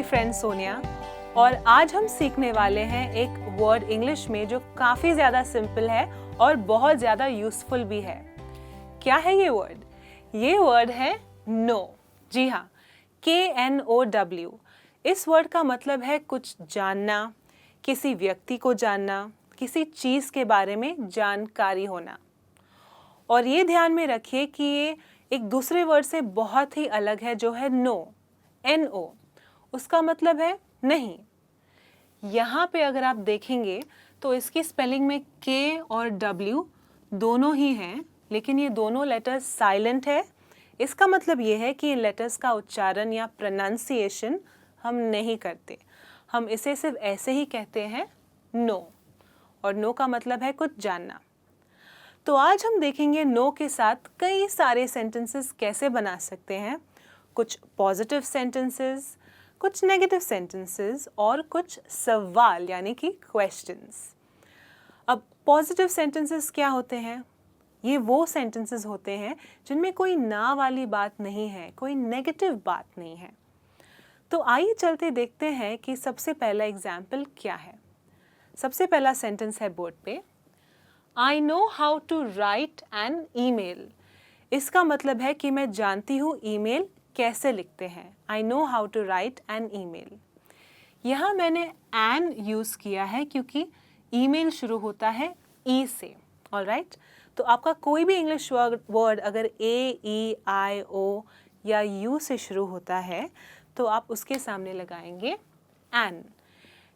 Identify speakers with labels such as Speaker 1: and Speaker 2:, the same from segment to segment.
Speaker 1: आपकी फ्रेंड सोनिया और आज हम सीखने वाले हैं एक वर्ड इंग्लिश में जो काफ़ी ज़्यादा सिंपल है और बहुत ज़्यादा यूज़फुल भी है। क्या है ये वर्ड? ये वर्ड है नो। जी हाँ, KNOW। इस वर्ड का मतलब है कुछ जानना, किसी व्यक्ति को जानना, किसी चीज़ के बारे में जानकारी होना। और ये ध्यान में रखिए कि ये एक दूसरे वर्ड से बहुत ही अलग है जो है नो, NO। उसका मतलब है नहीं। यहाँ पे अगर आप देखेंगे तो इसकी स्पेलिंग में K और W दोनों ही हैं, लेकिन ये दोनों लेटर्स साइलेंट है। इसका मतलब ये है कि ये लेटर्स का उच्चारण या प्रोनाउंसिएशन हम नहीं करते, हम इसे सिर्फ ऐसे ही कहते हैं नो। और नो का मतलब है कुछ जानना। तो आज हम देखेंगे नो के साथ कई सारे सेंटेंसेस कैसे बना सकते हैं, कुछ पॉजिटिव सेंटेंसेस, कुछ नेगेटिव सेंटेंसेस और कुछ सवाल यानी कि क्वेश्चंस। अब पॉजिटिव सेंटेंसेस क्या होते हैं? ये वो सेंटेंसेस होते हैं जिनमें कोई ना वाली बात नहीं है, कोई नेगेटिव बात नहीं है। तो आइए चलते देखते हैं कि सबसे पहला एग्जाम्पल क्या है। सबसे पहला सेंटेंस है बोर्ड पे, I know how to write an email। इसका मतलब है कि मैं जानती हूँ ईमेल कैसे लिखते हैं। I know how to write an email। यहाँ मैंने an यूज़ किया है क्योंकि ईमेल शुरू होता है E से। ऑलराइट, तो आपका कोई भी इंग्लिश वर्ड अगर AEIO या U से शुरू होता है तो आप उसके सामने लगाएंगे an।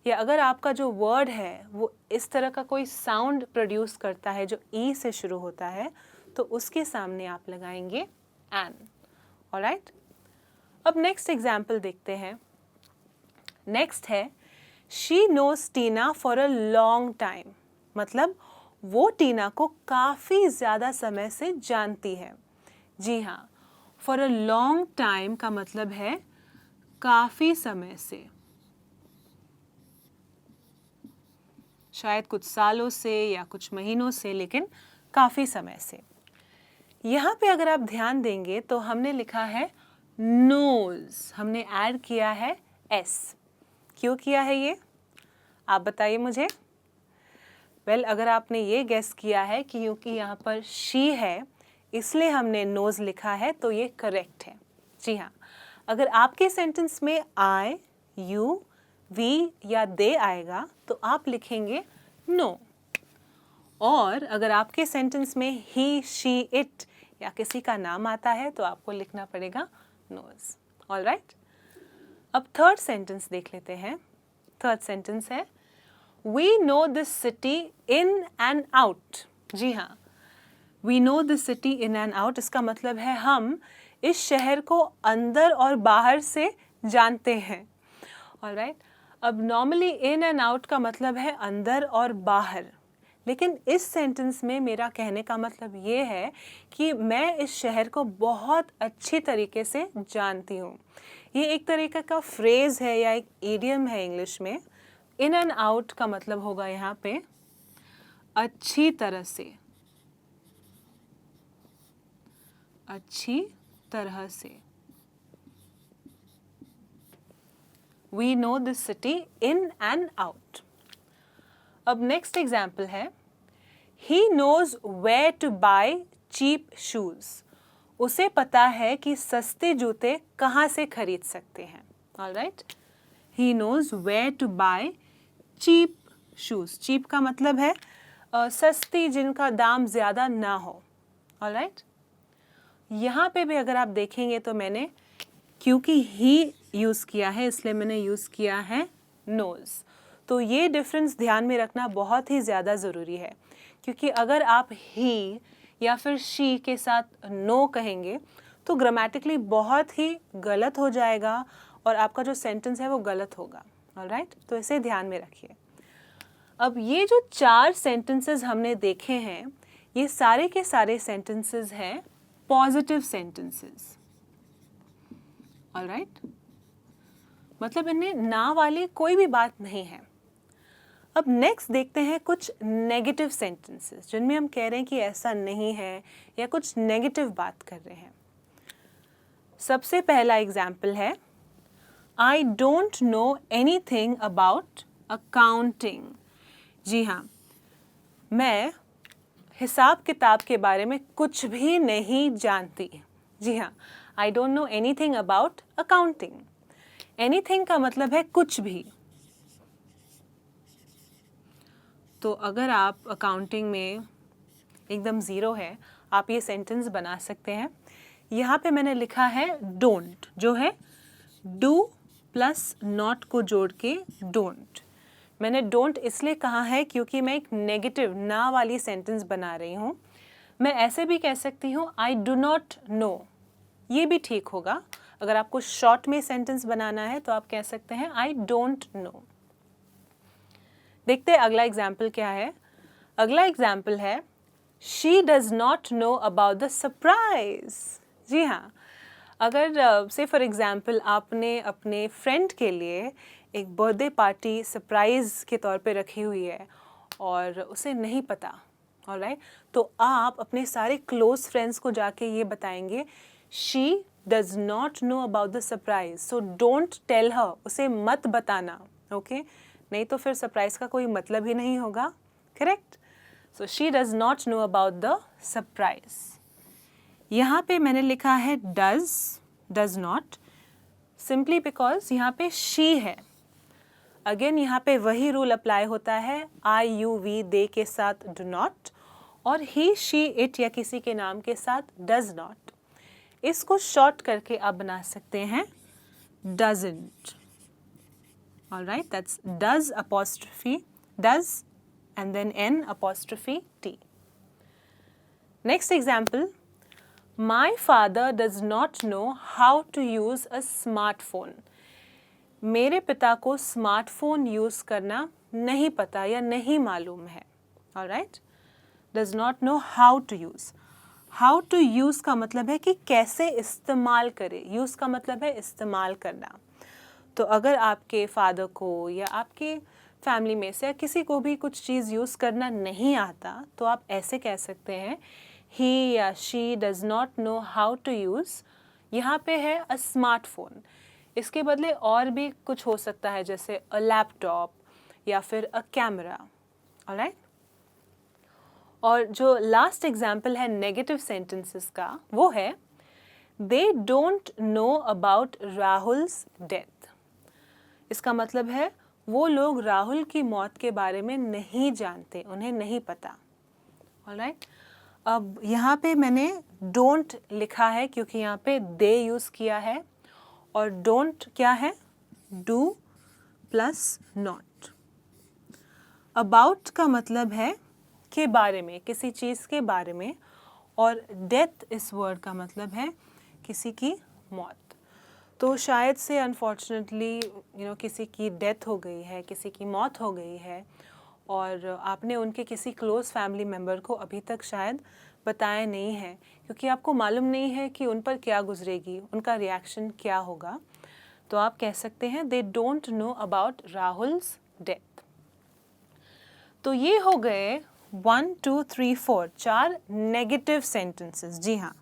Speaker 1: या अगर आपका जो वर्ड है वो इस तरह का कोई साउंड प्रोड्यूस करता है जो E से शुरू होता है तो उसके सामने आप लगाएंगे an। ऑलराइट, अब नेक्स्ट एग्जाम्पल देखते हैं। नेक्स्ट है she knows Tina for a long time. मतलब वो टीना को काफ़ी ज़्यादा समय से जानती है। जी हाँ, फॉर अ लॉन्ग टाइम का मतलब है काफ़ी समय से, शायद कुछ सालों से या कुछ महीनों से, लेकिन काफ़ी समय से। यहाँ पे अगर आप ध्यान देंगे तो हमने लिखा है नोज, हमने ऐड किया है S। क्यों किया है ये, आप बताइए मुझे। अगर आपने ये गेस किया है कि क्योंकि यहाँ पर शी है इसलिए हमने नोज लिखा है तो ये करेक्ट है। जी हाँ, अगर आपके सेंटेंस में I, you, we या they आएगा तो आप लिखेंगे नो। और अगर आपके सेंटेंस में he, she, it या किसी का नाम आता है तो आपको लिखना पड़ेगा नोज। ऑलराइट, अब थर्ड सेंटेंस देख लेते हैं। थर्ड सेंटेंस है We know this city in and out। जी हाँ, We know this city in and out इसका मतलब है हम इस शहर को अंदर और बाहर से जानते हैं। ऑलराइट, अब नॉर्मली इन एंड आउट का मतलब है अंदर और बाहर, लेकिन इस सेंटेंस में मेरा कहने का मतलब ये है कि मैं इस शहर को बहुत अच्छी तरीके से जानती हूँ। ये एक तरीके का फ्रेज़ है या एक इडियम है इंग्लिश में। इन एंड आउट का मतलब होगा यहाँ पे अच्छी तरह से, अच्छी तरह से। We know this city in and out। अब नेक्स्ट एग्जाम्पल है He knows where to buy cheap shoes। उसे पता है कि सस्ते जूते कहाँ से खरीद सकते हैं। Alright, He knows where to buy cheap shoes। cheap का मतलब है सस्ती, जिनका दाम ज़्यादा ना हो। ऑलराइट, यहाँ पे भी अगर आप देखेंगे तो मैंने क्योंकि ही यूज़ किया है इसलिए मैंने यूज़ किया है नोज़। तो ये डिफरेंस ध्यान में रखना बहुत ही ज़्यादा ज़रूरी है, क्योंकि अगर आप ही या फिर शी के साथ नो कहेंगे तो ग्रामेटिकली बहुत ही गलत हो जाएगा और आपका जो सेंटेंस है वो गलत होगा। ऑलराइट, तो इसे ध्यान में रखिए। अब ये जो 4 सेंटेंसेस हमने देखे हैं ये सारे के सारे सेंटेंसेस हैं पॉजिटिव सेंटेंसेस। ऑलराइट, मतलब इनमें ना वाली कोई भी बात नहीं है। अब नेक्स्ट देखते हैं कुछ नेगेटिव सेंटेंसेस जिनमें हम कह रहे हैं कि ऐसा नहीं है या कुछ नेगेटिव बात कर रहे हैं। सबसे पहला एग्जाम्पल है I don't know anything about accounting. जी हाँ, मैं हिसाब किताब के बारे में कुछ भी नहीं जानती। जी हाँ, आई don't know anything about accounting. Anything का मतलब है कुछ भी। तो अगर आप अकाउंटिंग में एकदम ज़ीरो है, आप ये सेंटेंस बना सकते हैं। यहाँ पे मैंने लिखा है डोंट, जो है डू प्लस नॉट को जोड़ के डोंट। मैंने डोंट इसलिए कहा है क्योंकि मैं एक नेगेटिव ना वाली सेंटेंस बना रही हूँ। मैं ऐसे भी कह सकती हूँ आई डू नॉट नो, ये भी ठीक होगा। अगर आपको शॉर्ट में सेंटेंस बनाना है तो आप कह सकते हैं आई डोंट नो। देखते हैं अगला एग्जाम्पल क्या है। अगला एग्जाम्पल है she does not know about the surprise. जी हाँ, अगर से फॉर एग्जाम्पल आपने अपने फ्रेंड के लिए एक बर्थडे पार्टी सरप्राइज़ के तौर पे रखी हुई है और उसे नहीं पता, ऑलराइट, तो आप अपने सारे क्लोज फ्रेंड्स को जाके ये बताएंगे she does not know about the surprise, so don't tell her, उसे मत बताना, ओके नहीं तो फिर सरप्राइज का कोई मतलब ही नहीं होगा, correct. So she does not know about the surprise. यहाँ पे मैंने लिखा है डज नॉट, सिंपली बिकॉज यहाँ पे शी है। अगेन यहाँ पे वही रूल अप्लाई होता है, आई यू वी दे के साथ डू नॉट, और ही शी इट या किसी के नाम के साथ डज नॉट। इसको शॉर्ट करके आप बना सकते हैं doesn't, alright, that's does apostrophe does and then n apostrophe t. Next example, my father does not know how to use a smartphone. मेरे पिता को स्मार्टफोन यूज़ करना नहीं पता या नहीं मालूम है, alright. Does not know how to use. How to use का मतलब है कि कैसे इस्तेमाल करे, यूज़ का मतलब है इस्तेमाल करना। तो अगर आपके फादर को या आपके फैमिली में से या किसी को भी कुछ चीज़ यूज़ करना नहीं आता तो आप ऐसे कह सकते हैं ही या she does not know how to use. यहाँ पे है अ स्मार्टफोन, इसके बदले और भी कुछ हो सकता है जैसे अ लैपटॉप या फिर अ कैमरा, ऑलराइट। और जो लास्ट एग्जाम्पल है नेगेटिव सेंटेंसेस का वो है they don't know about Rahul's death. इसका मतलब है वो लोग राहुल की मौत के बारे में नहीं जानते, उन्हें नहीं पता, ऑलराइट। अब यहाँ पे मैंने डोंट लिखा है क्योंकि यहाँ पे दे यूज़ किया है और डोंट क्या है, डू प्लस नॉट। अबाउट का मतलब है के बारे में, किसी चीज़ के बारे में, और डेथ इस वर्ड का मतलब है किसी की मौत। तो शायद से अनफॉर्चुनेटली किसी की डेथ हो गई है, किसी की मौत हो गई है और आपने उनके किसी क्लोज़ फैमिली मेम्बर को अभी तक शायद बताया नहीं है क्योंकि आपको मालूम नहीं है कि उन पर क्या गुजरेगी, उनका रिएक्शन क्या होगा। तो आप कह सकते हैं they don't know about Rahul's death. तो ये हो गए 1 2 3 4 4 नेगेटिव सेंटेंसेस। जी हाँ,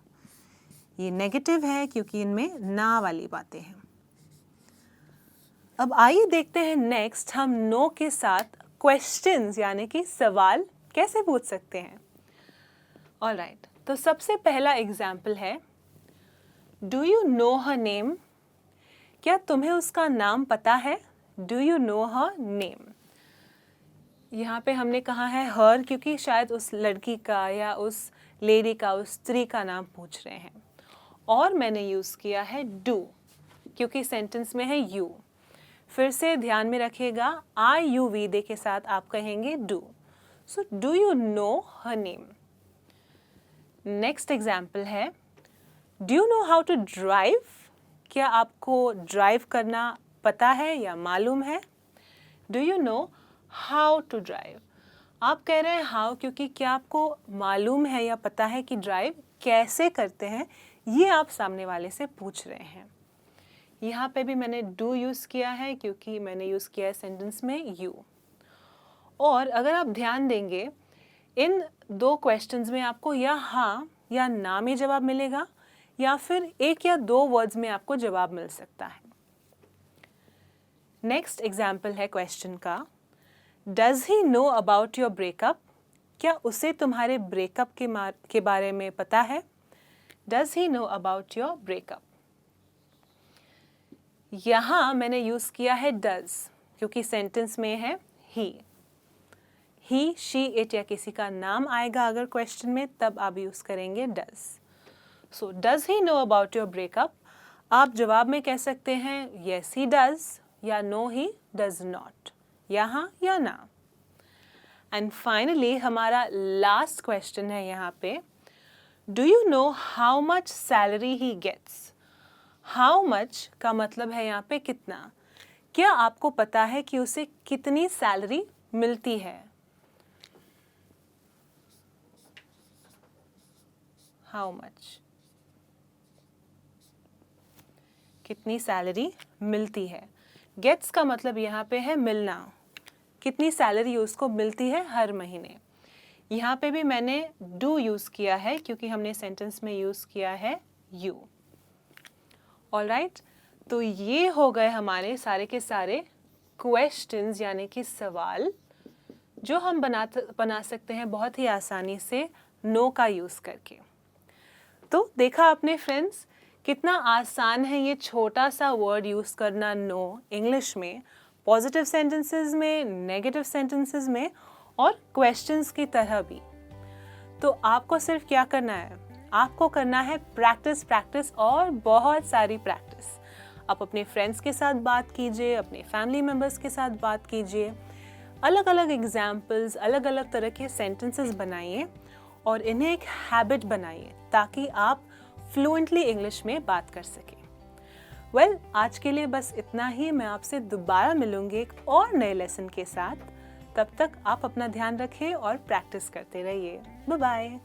Speaker 1: ये नेगेटिव है क्योंकि इनमें ना वाली बातें हैं। अब आइए देखते हैं नेक्स्ट हम नो के साथ क्वेश्चंस यानी कि सवाल कैसे पूछ सकते हैं। ऑलराइट, तो सबसे पहला एग्जाम्पल है do you know her name. क्या तुम्हें उसका नाम पता है? Do you know her name. यहाँ पे हमने कहा है हर क्योंकि शायद उस लड़की का या उस लेडी का, उस स्त्री का नाम पूछ रहे हैं, और मैंने यूज़ किया है डू क्योंकि सेंटेंस में है यू। फिर से ध्यान में रखिएगा आई यू वी दे के साथ आप कहेंगे do. So do you know her name. Next example है do you know how to drive. क्या आपको ड्राइव करना पता है या मालूम है? Do you know how to drive. आप कह रहे हैं हाउ क्योंकि क्या आपको मालूम है या पता है कि ड्राइव कैसे करते हैं, ये आप सामने वाले से पूछ रहे हैं। यहाँ पे भी मैंने डू यूज़ किया है क्योंकि मैंने यूज़ किया है सेंटेंस में यू। और अगर आप ध्यान देंगे इन दो क्वेश्चंस में आपको या हाँ या ना में जवाब मिलेगा या फिर एक या दो वर्ड्स में आपको जवाब मिल सकता है। नेक्स्ट एग्जाम्पल है क्वेश्चन का, does he know about your breakup? क्या उसे तुम्हारे ब्रेकअप के बारे में पता है? Does he know about your breakup? यहाँ मैंने यूज़ किया है डज, क्योंकि सेंटेंस में है ही, शी, इट या किसी का नाम आएगा अगर क्वेश्चन में, तब आप यूज़ करेंगे does. So does he know about your breakup? आप जवाब में कह सकते हैं येस ही डज या नो ही डज नॉट, या हाँ या ना। एंड फाइनली हमारा लास्ट क्वेश्चन है यहाँ पे, do you know how much salary he gets? How much का मतलब है यहाँ पे कितना। क्या आपको पता है कि उसे कितनी सैलरी मिलती है? हाउ मच, कितनी सैलरी मिलती है। गेट्स का मतलब यहाँ पे है मिलना, कितनी सैलरी उसको मिलती है हर महीने। यहाँ पे भी मैंने डू यूज़ किया है क्योंकि हमने सेंटेंस में यूज़ किया है यू। ऑलराइट, तो ये हो गए हमारे सारे के सारे क्वेश्चंस यानी कि सवाल जो हम बना सकते हैं बहुत ही आसानी से नो का यूज़ करके। तो देखा आपने फ्रेंड्स, कितना आसान है ये छोटा सा वर्ड यूज़ करना नो इंग्लिश में, पॉजिटिव सेंटेंसेस में, नेगेटिव सेंटेंसेस में और क्वेश्चंस की तरह भी। तो आपको सिर्फ क्या करना है, आपको करना है प्रैक्टिस, प्रैक्टिस और बहुत सारी प्रैक्टिस। आप अपने फ्रेंड्स के साथ बात कीजिए, अपने फैमिली मेम्बर्स के साथ बात कीजिए, अलग अलग एग्जाम्पल्स, अलग अलग तरह के सेंटेंसेस बनाइए और इन्हें एक हैबिट बनाइए ताकि आप फ्लुएंटली इंग्लिश में बात कर सकें। वेल, आज के लिए बस इतना ही। मैं आपसे दोबारा मिलूंगी एक और नए लेसन के साथ। तब तक आप अपना ध्यान रखें और प्रैक्टिस करते रहिए। Bye bye.